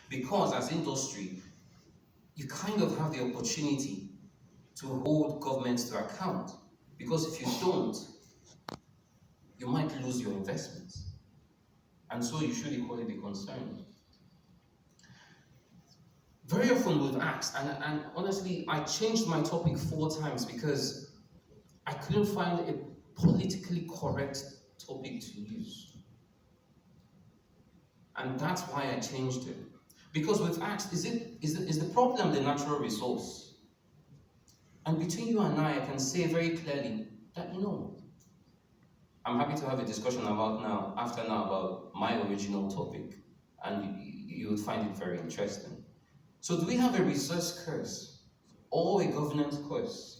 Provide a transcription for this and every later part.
Because as industry, you kind of have the opportunity to hold governments to account. Because if you don't, you might lose your investments. And so you should equally be concerned. Very often we've asked, and honestly, I changed my topic 4 times because I couldn't find a politically correct topic to use. And that's why I changed it. Because we've asked, is the problem the natural resource? And between you and I can say very clearly that no. I'm happy to have a discussion after now about my original topic, and you would find it very interesting. So do we have a resource curse or a governance curse?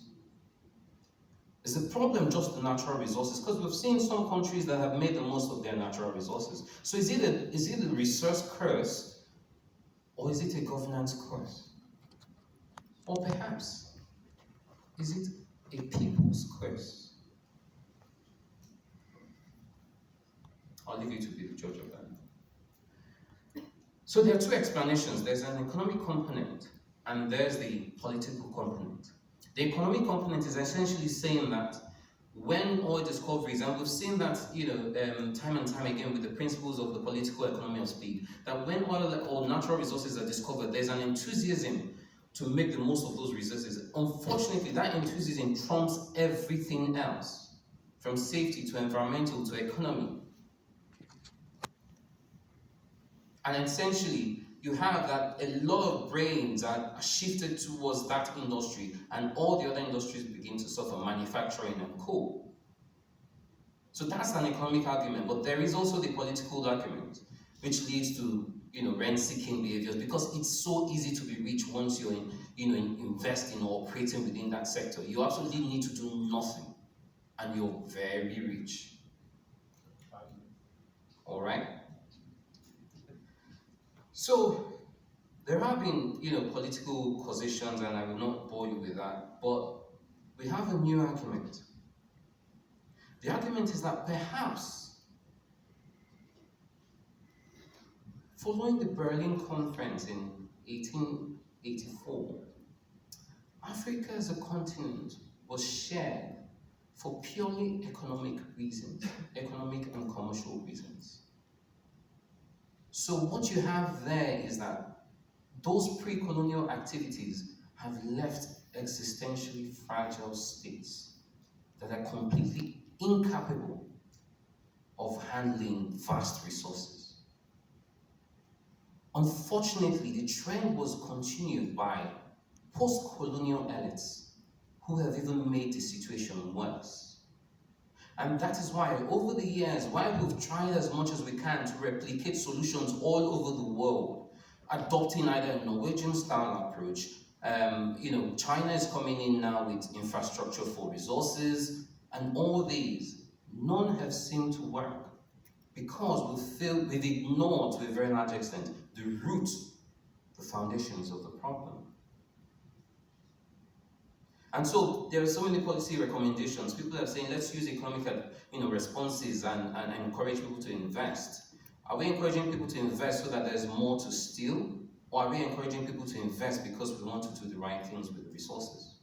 Is the problem just the natural resources? Because we've seen some countries that have made the most of their natural resources. So is it a resource curse or is it a governance curse? Or perhaps, is it a people's curse? I'll leave you to be the judge of that. So there are 2 explanations. There's an economic component and there's the political component. The economic component is essentially saying that when oil discoveries, and we've seen that time and time again with the principles of the political economy of speed, that when oil or natural resources are discovered, there's an enthusiasm to make the most of those resources. Unfortunately, that enthusiasm trumps everything else, from safety to environmental to economy. And essentially, you have that a lot of brains are shifted towards that industry, and all the other industries begin to suffer, manufacturing and coal. So that's an economic argument, but there is also the political argument, which leads to rent-seeking behaviors, because it's so easy to be rich once you're investing or operating within that sector. You absolutely need to do nothing, and you're very rich. All right. So there have been, political causations, and I will not bore you with that, but we have a new argument. The argument is that perhaps, following the Berlin Conference in 1884, Africa as a continent was shared for purely economic reasons, economic and commercial reasons. So what you have there is that those pre-colonial activities have left existentially fragile states that are completely incapable of handling vast resources. Unfortunately, the trend was continued by post-colonial elites who have even made the situation worse. And that is why, over the years, while we've tried as much as we can to replicate solutions all over the world, adopting either a Norwegian-style approach, China is coming in now with infrastructure for resources, and all these, none have seemed to work because we've ignored, to a very large extent, the root, the foundations of the problem. And so there are so many policy recommendations. People are saying, let's use economic responses and encourage people to invest. Are we encouraging people to invest so that there's more to steal? Or are we encouraging people to invest because we want to do the right things with the resources?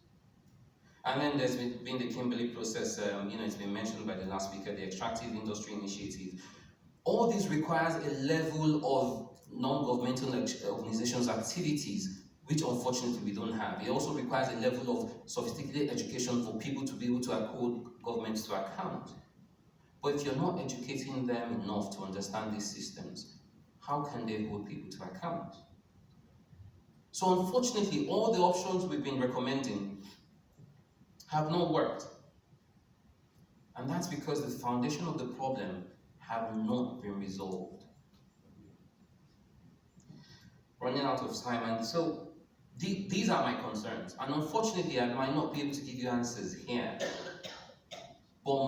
And then there's been the Kimberley process, it's been mentioned by the last speaker, the Extractive Industry Initiative. All this requires a level of non-governmental organizations' activities, which unfortunately we don't have. It also requires a level of sophisticated education for people to be able to hold governments to account. But if you're not educating them enough to understand these systems, how can they hold people to account? So unfortunately, all the options we've been recommending have not worked. And that's because the foundation of the problem have not been resolved. Running out of time, and so these are my concerns. And unfortunately, I might not be able to give you answers here. But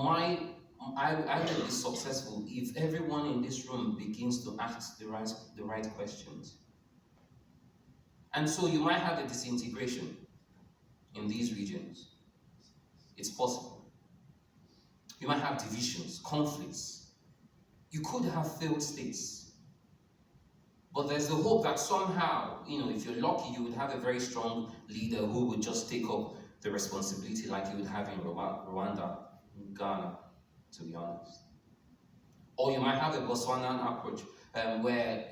I will be successful if everyone in this room begins to ask the right questions. And so you might have a disintegration in these regions. It's possible. You might have divisions, conflicts. You could have failed states. But there's the hope that somehow, if you're lucky, you would have a very strong leader who would just take up the responsibility like you would have in Rwanda, Ghana, to be honest. Or you might have a Botswanan approach where,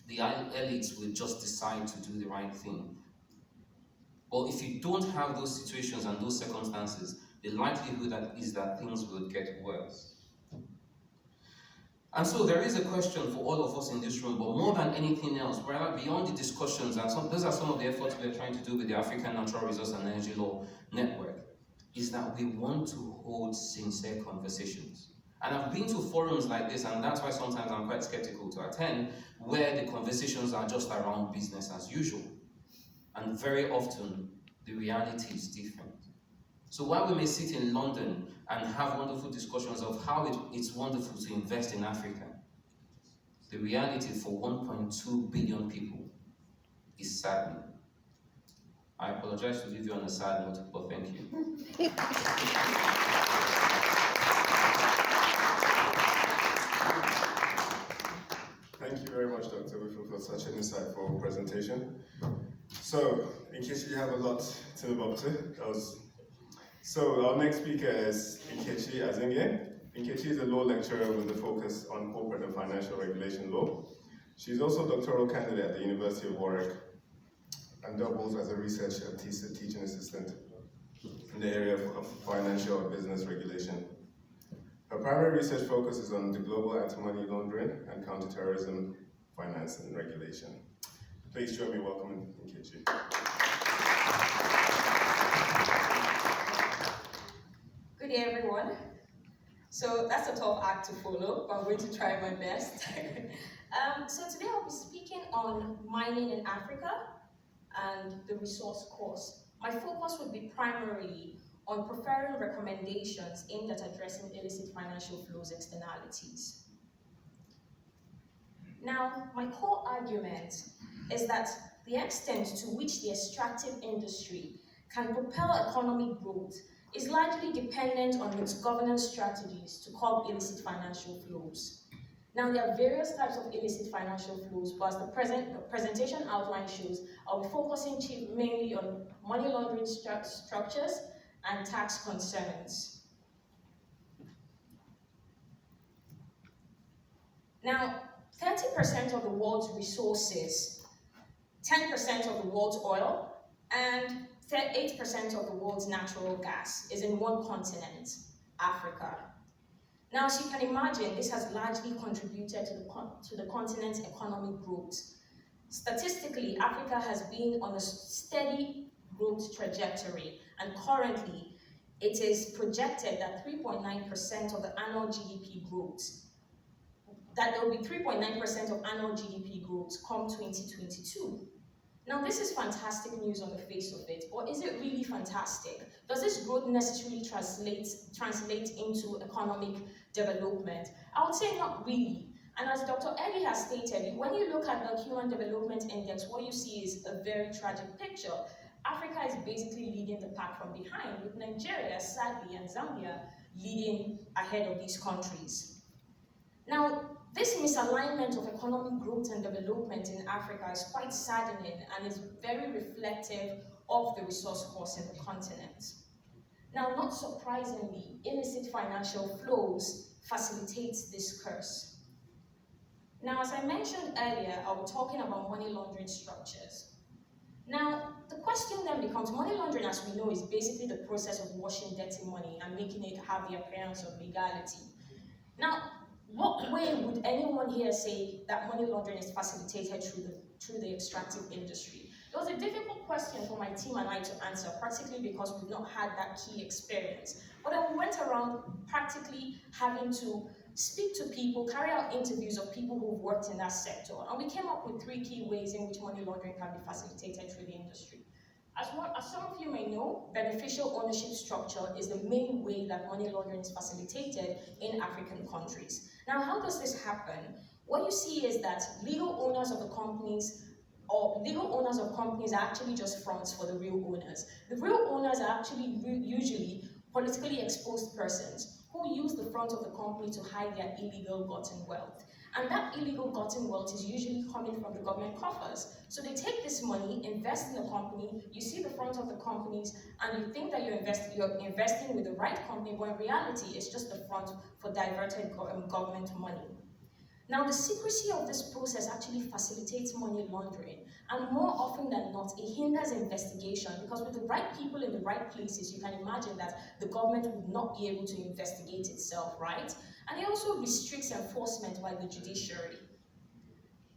the elites will just decide to do the right thing. But if you don't have those situations and those circumstances, the likelihood is that things will get worse. And so there is a question for all of us in this room, but more than anything else, rather beyond the discussions, and those are some of the efforts we're trying to do with the African Natural Resource and Energy Law Network, is that we want to hold sincere conversations. And I've been to forums like this, and that's why sometimes I'm quite skeptical to attend, where the conversations are just around business as usual. And very often, the reality is different. So while we may sit in London and have wonderful discussions of how it's wonderful to invest in Africa, the reality for 1.2 billion people is saddening. I apologize to leave you on a sad note, but thank you. Thank you very much, Dr. Wifu, for such an insightful presentation. So, in case you have a lot to live up to, So our next speaker is Nkechi Azinge. Nkechi is a law lecturer with a focus on corporate and financial regulation law. She's also a doctoral candidate at the University of Warwick and doubles as a research and teaching assistant in the area of financial and business regulation. Her primary research focus is on the global anti-money laundering and counterterrorism finance and regulation. Please join me in welcoming Nkechi. Good day, everyone. So that's a tough act to follow, but I'm going to try my best. So today I'll be speaking on mining in Africa and the resource course. My focus would be primarily on preferring recommendations aimed at addressing illicit financial flows externalities. Now, my core argument is that the extent to which the extractive industry can propel economic growth is largely dependent on its governance strategies to curb illicit financial flows. Now, there are various types of illicit financial flows, but as the presentation outline shows, I'll be focusing mainly on money laundering structures and tax concerns. Now, 30% of the world's resources, 10% of the world's oil, and 8% of the world's natural gas is in one continent, Africa. Now, as you can imagine, this has largely contributed to the continent's economic growth. Statistically, Africa has been on a steady growth trajectory, and currently, it is projected that 3.9% of the annual GDP growth, that there will be 3.9% of annual GDP growth come 2022. Now, this is fantastic news on the face of it, but is it really fantastic? Does this growth necessarily translate into economic development? I would say not really. And as Dr. Eddie has stated, when you look at the Human Development Index, what you see is a very tragic picture. Africa is basically leading the pack from behind, with Nigeria, sadly, and Zambia leading ahead of these countries. Now, this misalignment of economic growth and development in Africa is quite saddening and is very reflective of the resource course in the continent. Now, not surprisingly, illicit financial flows facilitate this curse. Now, as I mentioned earlier, I was talking about money laundering structures. Now, the question then becomes, money laundering, as we know, is basically the process of washing dirty money and making it have the appearance of legality. Now, what way would anyone here say that money laundering is facilitated through the extractive industry? It was a difficult question for my team and I to answer, particularly because we've not had that key experience. But then we went around practically having to speak to people, carry out interviews of people who've worked in that sector, and we came up with 3 key ways in which money laundering can be facilitated through the industry. As some of you may know, beneficial ownership structure is the main way that money laundering is facilitated in African countries. Now, how does this happen? What you see is that legal owners of companies are actually just fronts for the real owners. The real owners are actually usually politically exposed persons who use the front of the company to hide their illegal gotten wealth. And that illegal gotten wealth is usually coming from the government coffers. So they take this money, invest in the company, you see the front of the companies, and you think that you're investing with the right company, but in reality, it's just the front for diverted government money. Now, the secrecy of this process actually facilitates money laundering, and more often than not, it hinders investigation, because with the right people in the right places, you can imagine that the government would not be able to investigate itself, right? And it also restricts enforcement by the judiciary.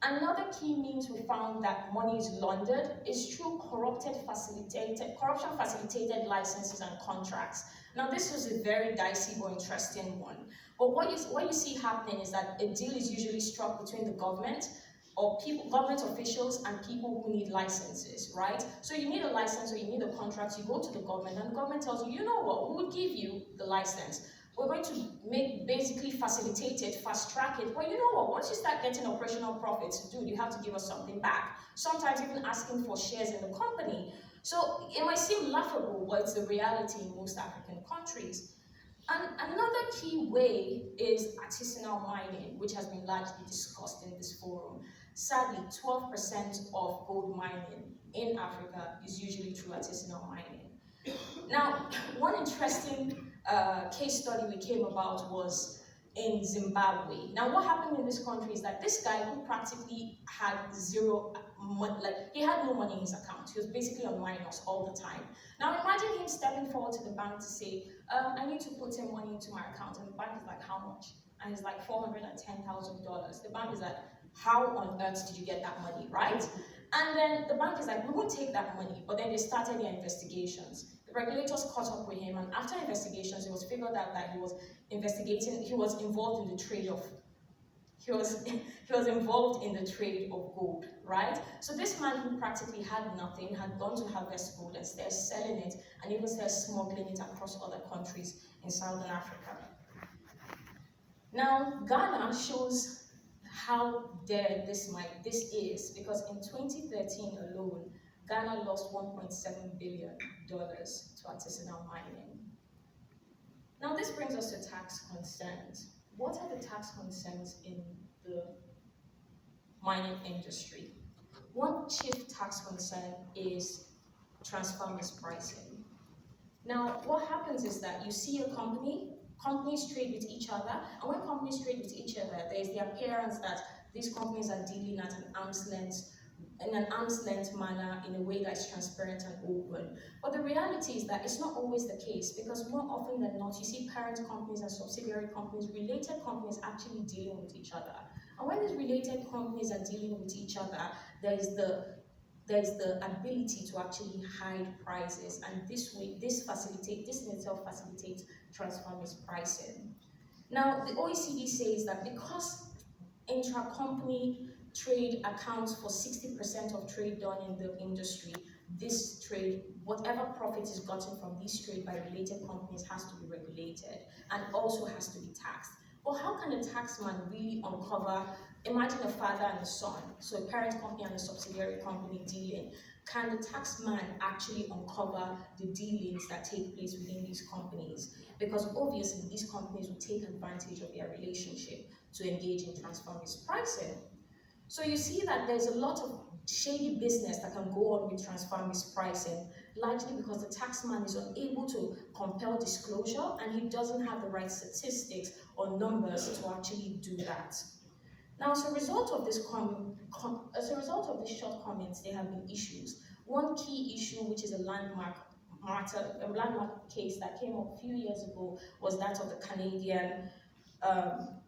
Another key means we found that money is laundered is through corruption-facilitated licenses and contracts. Now, this was a very dicey but interesting one. But what you see happening is that a deal is usually struck between the government or government officials and people who need licenses, right? So you need a license or you need a contract, you go to the government and the government tells you, you know what, we will give you the license. We're going to basically facilitate it, fast track it. But you know what, once you start getting operational profits, dude, you have to give us something back. Sometimes even asking for shares in the company. So it might seem laughable, but it's the reality in most African countries. And another key way is artisanal mining, which has been largely discussed in this forum. Sadly, 12% of gold mining in Africa is usually through artisanal mining. Now, one interesting case study we came about was in Zimbabwe. Now, what happened in this country is that this guy who practically had zero money, like he had no money in his account. He was basically on minus all the time. Now, imagine him stepping forward to the bank to say, I need to put in money into my account. And the bank is like, how much? And it's like $410,000. The bank is like, how on earth did you get that money, right? And then the bank is like, we won't take that money. But then they started their investigations. The regulators caught up with him, and after investigations, it was figured out that he was involved in the trade of, he was involved in the trade of gold, right? So this man who practically had nothing had gone to harvest gold and started selling it, and even started smuggling it across other countries in Southern Africa. Now, Ghana shows how dead this is, because in 2013 alone, Ghana lost $1.7 billion to artisanal mining. Now, this brings us to tax concerns. What are the tax concerns in the mining industry? One chief tax concern is transfer mispricing. Now, what happens is that you see a companies trade with each other, and when companies trade with each other, there's the appearance that these companies are dealing at an arm's length, in an arm's length manner, in a way that's transparent and open. But the reality is that it's not always the case, because more often than not, you see parent companies and subsidiary companies, related companies actually dealing with each other. And when these related companies are dealing with each other, there's the ability to actually hide prices, and this in itself facilitates transfer mispricing. Now, the OECD says that because intra-company trade accounts for 60% of trade done in the industry, this trade, whatever profit is gotten from this trade by related companies, has to be regulated and also has to be taxed. But how can a taxman really uncover, imagine a father and a son, so a parent company and a subsidiary company dealing. Can the taxman actually uncover the dealings that take place within these companies? Because obviously these companies will take advantage of their relationship to engage in transfer mispricing. So you see that there's a lot of shady business that can go on with transfer mispricing, largely because the taxman is unable to compel disclosure and he doesn't have the right statistics or numbers to actually do that. Now, as a result of this shortcomings, there have been issues. One key issue, which is a landmark case that came up a few years ago, was that of the Canadian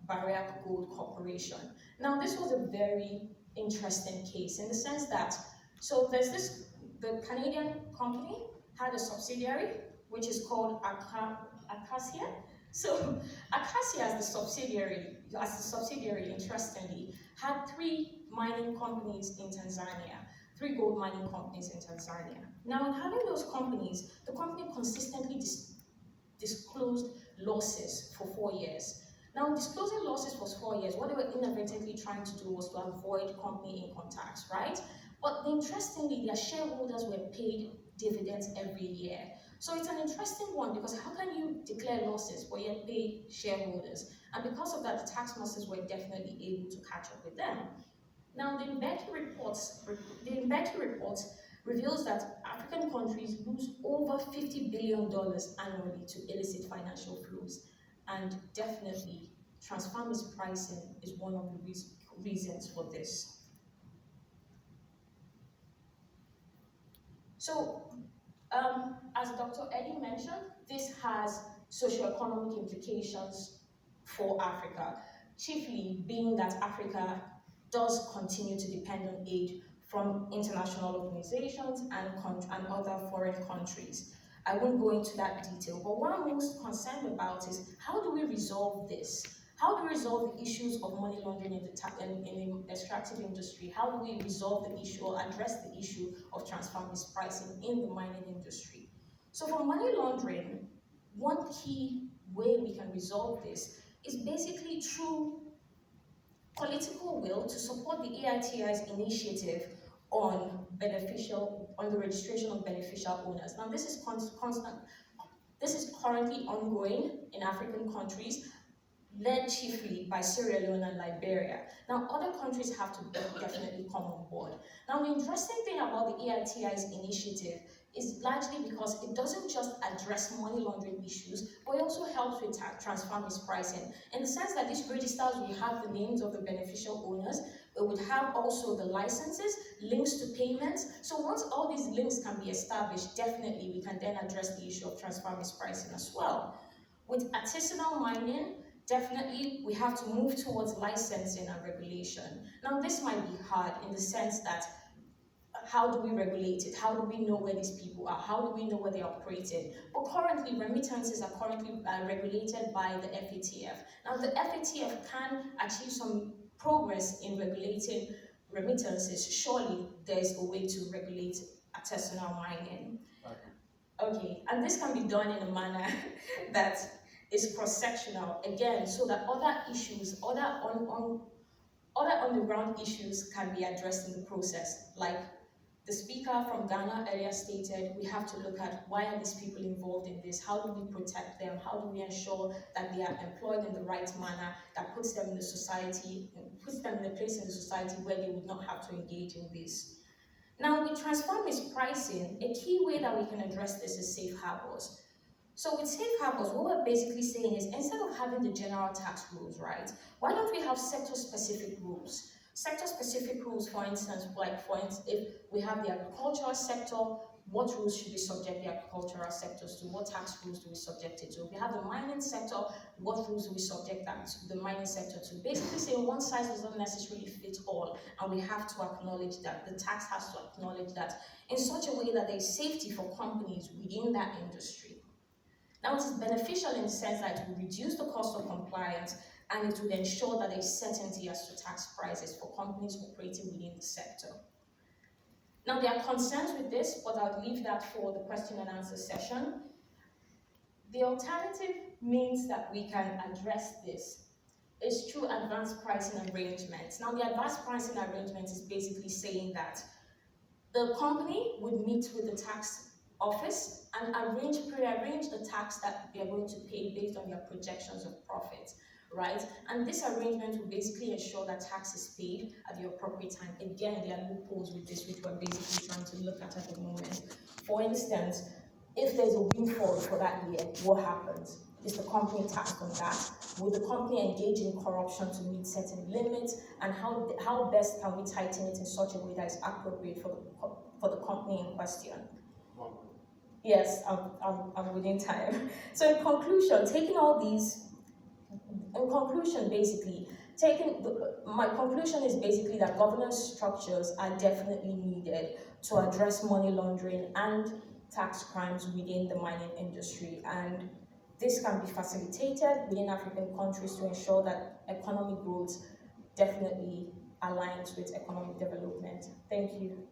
Barrick Gold Corporation. Now, this was a very interesting case in the sense that, so the Canadian company had a subsidiary, which is called Acacia. So Acacia, as the subsidiary, interestingly, had three mining companies in Tanzania, three gold mining companies in Tanzania. Now, in having those companies, the company consistently disclosed losses for 4 years. Now, in disclosing losses for 4 years, what they were inadvertently trying to do was to avoid company income tax, right? But interestingly, their shareholders were paid dividends every year. So it's an interesting one, because how can you declare losses but yet pay shareholders? And because of that, the tax masters were definitely able to catch up with them. Now, the Mbeki report reveals that African countries lose over $50 billion annually to illicit financial flows. And definitely, transfer mispricing is one of the reasons for this. So, as Dr. Eddie mentioned, this has socioeconomic implications for Africa, chiefly being that Africa does continue to depend on aid from international organizations and other foreign countries. I won't go into that detail, but what I'm most concerned about is how do we resolve this? How do we resolve the issues of money laundering in the extractive industry? How do we resolve the issue or address the issue of transfer mispricing in the mining industry? So for money laundering, one key way we can resolve this is basically through political will to support the AITI's initiative on the registration of beneficial owners. Now this is This is currently ongoing in African countries, led chiefly by Sierra Leone and Liberia. Now, other countries have to definitely come on board. Now, the interesting thing about the AITI's initiative is largely because it doesn't just address money laundering issues, but it also helps with transfer mispricing, in the sense that these registers will have the names of the beneficial owners, it would have also the licenses, links to payments. So once all these links can be established, definitely we can then address the issue of transfer mispricing as well. With artisanal mining, definitely we have to move towards licensing and regulation. Now this might be hard in the sense that how do we regulate it? How do we know where these people are? How do we know where they're operating? But currently, remittances are currently regulated by the FATF. Now the FATF can achieve some progress in regulating remittances. Surely there's a way to regulate artisanal mining. Okay, and this can be done in a manner that is cross-sectional, again, so that other issues, other on-the-ground issues can be addressed in the process. Like the speaker from Ghana earlier stated, we have to look at why are these people involved in this? How do we protect them? How do we ensure that they are employed in the right manner that puts them in the society, puts them in a place in the society where they would not have to engage in this? Now, with transfer mispricing, a key way that we can address this is safe harbors. So with safe harbors, what we're basically saying is instead of having the general tax rules, right, why don't we have sector-specific rules? Sector-specific rules, for instance, if we have the agricultural sector, what rules should we subject the agricultural sectors to? What tax rules do we subject it to? If we have the mining sector, what rules do we subject the mining sector to? Basically saying one size does not necessarily fit all, and we have to acknowledge that, the tax has to acknowledge that in such a way that there is safety for companies within that industry. Now, it is beneficial in the sense that it will reduce the cost of compliance and it will ensure that there is certainty as to tax prices for companies operating within the sector. Now, there are concerns with this, but I'll leave that for the question and answer session. The alternative means that we can address this is through advanced pricing arrangements. Now, the advanced pricing arrangement is basically saying that the company would meet with the tax office and prearrange the tax that they are going to pay based on their projections of profit, right? And this arrangement will basically ensure that tax is paid at the appropriate time. Again, there are loopholes with this, which we're basically trying to look at the moment. For instance, if there's a windfall for that year, what happens? Is the company taxed on that? Will the company engage in corruption to meet certain limits? And how best can we tighten it in such a way that is appropriate for the company in question? Yes, I'm within time. So in conclusion, my conclusion is basically that governance structures are definitely needed to address money laundering and tax crimes within the mining industry. And this can be facilitated within African countries to ensure that economic growth definitely aligns with economic development. Thank you.